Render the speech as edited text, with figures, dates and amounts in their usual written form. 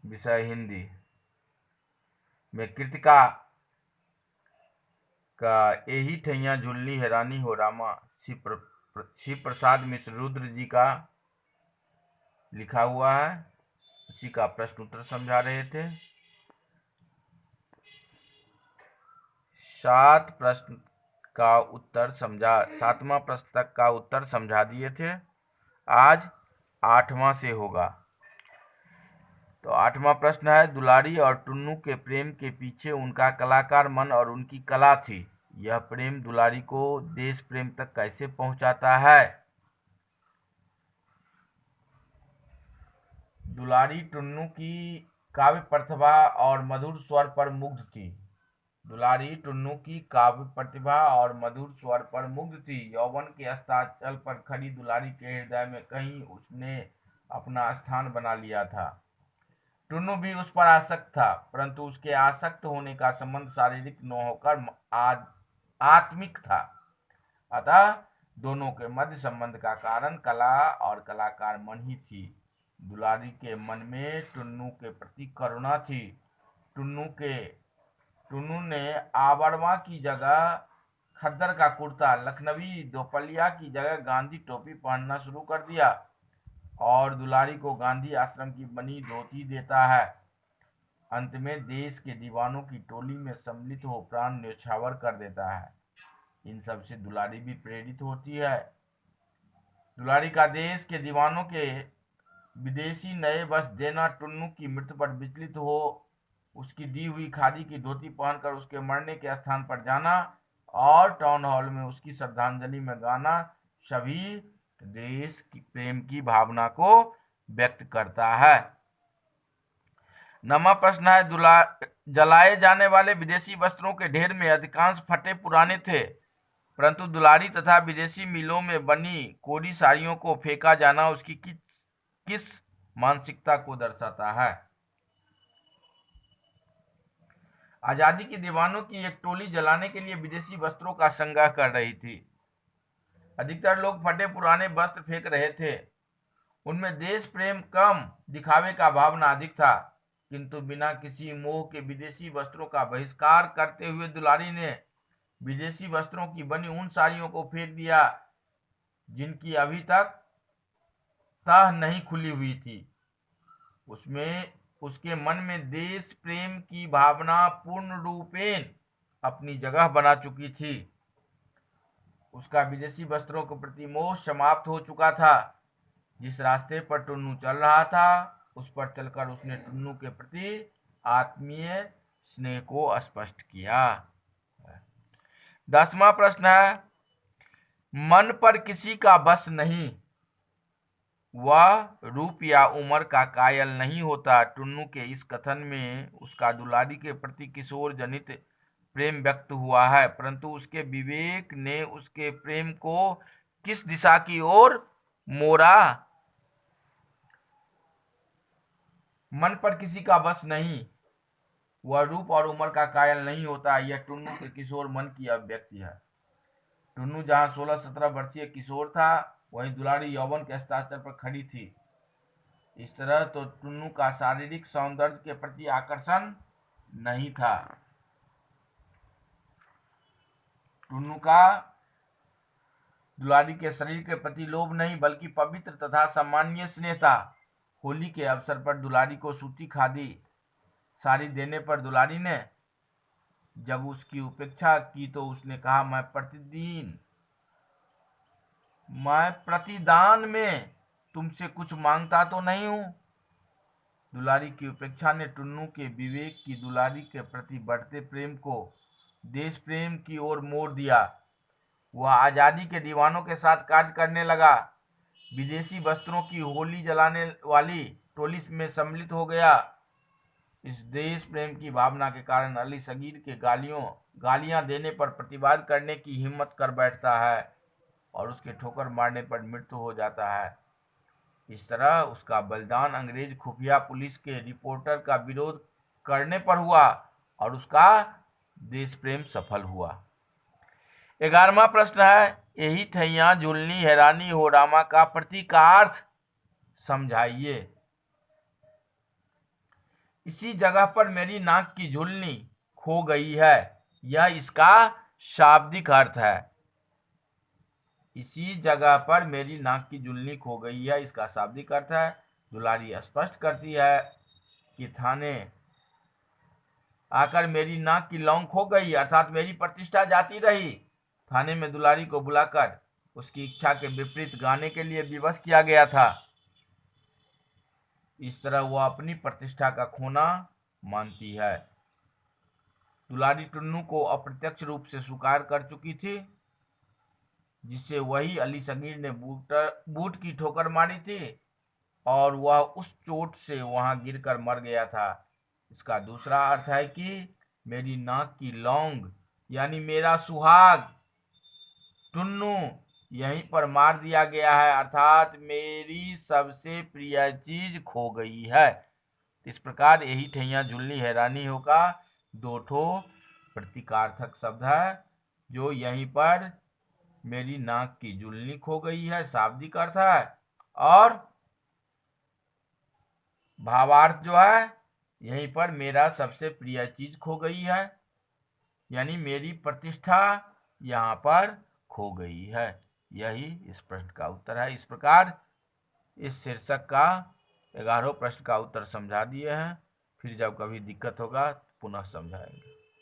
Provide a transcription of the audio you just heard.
विषय हिंदी में कृतिका का यही ठैया झुलनी हैरानी हो रामा शिव प्रसाद मिश्र रुद्र जी का लिखा हुआ है। उसी का प्रश्न उत्तर समझा रहे थे। 7वां प्रश्न तक का उत्तर समझा दिए थे। आज 8वां से होगा। तो 8वां प्रश्न है, दुलारी और टुन्नू के प्रेम के पीछे उनका कलाकार मन और उनकी कला थी। यह प्रेम दुलारी को देश प्रेम तक कैसे पहुंचाता है? दुलारी टुन्नू की काव्य प्रतिभा और मधुर स्वर पर मुग्ध थी। दुलारी टुन्नू की काव्य प्रतिभा और मधुर स्वर पर मुग्ध थी। यौवन के अस्ताचल पर खड़ी दुलारी के हृदय में कहीं उसने अपना स्थान बना लिया था। टुन्नू भी उस पर आसक्त था, परंतु उसके आसक्त होने का संबंध शारीरिक न होकर आत्मिक था। अतः दोनों के मध्य संबंध का कारण कला और कलाकार मन ही थी। दुलारी के मन में टुन्नू के प्रति करुणा थी। टुन्नू ने आबड़वा की जगह खद्दर का कुर्ता, लखनवी दोपलिया की जगह गांधी टोपी पहनना शुरू कर दिया और दुलारी को गांधी आश्रम की बनी धोती देता है। अंत में देश के दीवानों की टोली में सम्मिलित हो प्राण न्यौछावर कर देता है। इन सब से दुलारी भी प्रेरित होती है। दुलारी का देश के दीवानों के विदेशी नए वस्त्र देना, टुन्नू की मृत्यु पर विचलित हो उसकी दी हुई खादी की धोती पहनकर उसके मरने के स्थान पर जाना और टाउन हॉल में उसकी श्रद्धांजलि में गाना, सभी देश की प्रेम की भावना को व्यक्त करता है। 9वां प्रश्न है, जलाए जाने वाले विदेशी वस्त्रों के ढेर में अधिकांश फटे पुराने थे, परंतु दुलारी तथा विदेशी मिलों में बनी कोरी साड़ियों को फेंका जाना उसकी किस मानसिकता को दर्शाता है? आजादी के दीवानों की एक टोली जलाने के लिए विदेशी वस्त्रों का संग्रह कर रही थी। अधिकतर लोग फटे पुराने वस्त्र फेंक रहे थे। उनमें देश प्रेम कम, दिखावे का भावना अधिक था। किंतु बिना किसी मोह के विदेशी वस्त्रों का बहिष्कार करते हुए दुलारी ने विदेशी वस्त्रों की बनी उन साड़ियों को फेंक दिया जिनकी अभी तक तह नहीं खुली हुई थी। उसके मन में देश प्रेम की भावना पूर्ण रूपेण अपनी जगह बना चुकी थी। उसका विदेशी वस्त्रों के प्रति मोह समाप्त हो चुका था। जिस रास्ते पर टुन्नू चल रहा था उस पर चलकर उसने टुन्नू के प्रति आत्मीय स्नेह को स्पष्ट किया। 10वां प्रश्न है, मन पर किसी का बस नहीं, वह रूप या उम्र का कायल नहीं होता। टुन्नू के इस कथन में उसका दुलारी के प्रति किशोर जनित प्रेम व्यक्त हुआ है, परंतु उसके विवेक ने उसके प्रेम को किस दिशा की ओर मोड़ा? मन पर किसी का बस नहीं, वह रूप और उम्र का कायल नहीं होता, यह टुन्नू के किशोर मन की अभिव्यक्ति है। टुन्नू जहां 16-17 वर्षीय किशोर था, वहीं दुलारी यौवन के अस्ताचल पर खड़ी थी। इस तरह तो टुन्नू का शारीरिक सौंदर्य के प्रति आकर्षण नहीं था। टुन्नू का दुलारी के शरीर के प्रति लोभ नहीं, बल्कि पवित्र तथा सम्माननीय स्नेह था। होली के अवसर पर दुलारी को सूती खादी साड़ी देने पर दुलारी ने जब उसकी उपेक्षा की तो उसने कहा, मैं प्रतिदान में तुमसे कुछ मांगता तो नहीं हूं। दुलारी की उपेक्षा ने टुन्नू के विवेक की दुलारी के प्रति बढ़ते प्रेम को देश प्रेम की ओर मोड़ दिया। वह आजादी के दीवानों के साथ कार्य करने लगा, विदेशी वस्त्रों की होली जलाने वाली टोली में सम्मिलित हो गया। इस देश प्रेम की भावना के कारण अली सगीर के गालियां देने पर प्रतिवाद करने की हिम्मत कर बैठता है और उसके ठोकर मारने पर मृत्यु हो जाता है। इस तरह उसका बलिदान अंग्रेज खुफिया पुलिस के रिपोर्टर का विरोध करने पर हुआ और उसका देश प्रेम सफल हुआ। 11वां प्रश्न है, यही ठैया झुलनी हैरानी हो रामा का प्रतीकार्थ समझाइए। इसी जगह पर मेरी नाक की झुलनी खो गई है, यह इसका शाब्दिक अर्थ है। इसी जगह पर मेरी नाक की झुलनी खो गई है, इसका शाब्दिक अर्थ है। दुलारी स्पष्ट करती है कि थाने आकर मेरी नाक की लौंग खो गई, अर्थात मेरी प्रतिष्ठा जाती रही। थाने में दुलारी को बुलाकर उसकी इच्छा के विपरीत गाने के लिए विवश किया गया था। इस तरह वह अपनी प्रतिष्ठा का खोना मानती है। दुलारी टुन्नू को अप्रत्यक्ष रूप से स्वीकार कर चुकी थी, जिससे वही अली सगीर ने बूट की ठोकर मारी थी और वह उस चोट से वहां गिरकर मर गया था। इसका दूसरा अर्थ है कि मेरी नाक की लौंग यानी मेरा सुहाग टुन्नू यहीं पर मार दिया गया है, अर्थात मेरी सबसे प्रिय चीज खो गई है। इस प्रकार यही ठैया झुल्ली हैरानी होगा दो ठो प्रतीकार्थक शब्द है, जो यहीं पर मेरी नाक की झुलनी खो गई है शाब्दिक अर्थ है, और भावार्थ जो है यहीं पर मेरा सबसे प्रिय चीज खो गई है, यानी मेरी प्रतिष्ठा यहाँ पर खो गई है। यही इस प्रश्न का उत्तर है। इस प्रकार इस शीर्षक का 11 प्रश्न का उत्तर समझा दिए हैं। फिर जब कभी दिक्कत होगा पुनः समझाएंगे।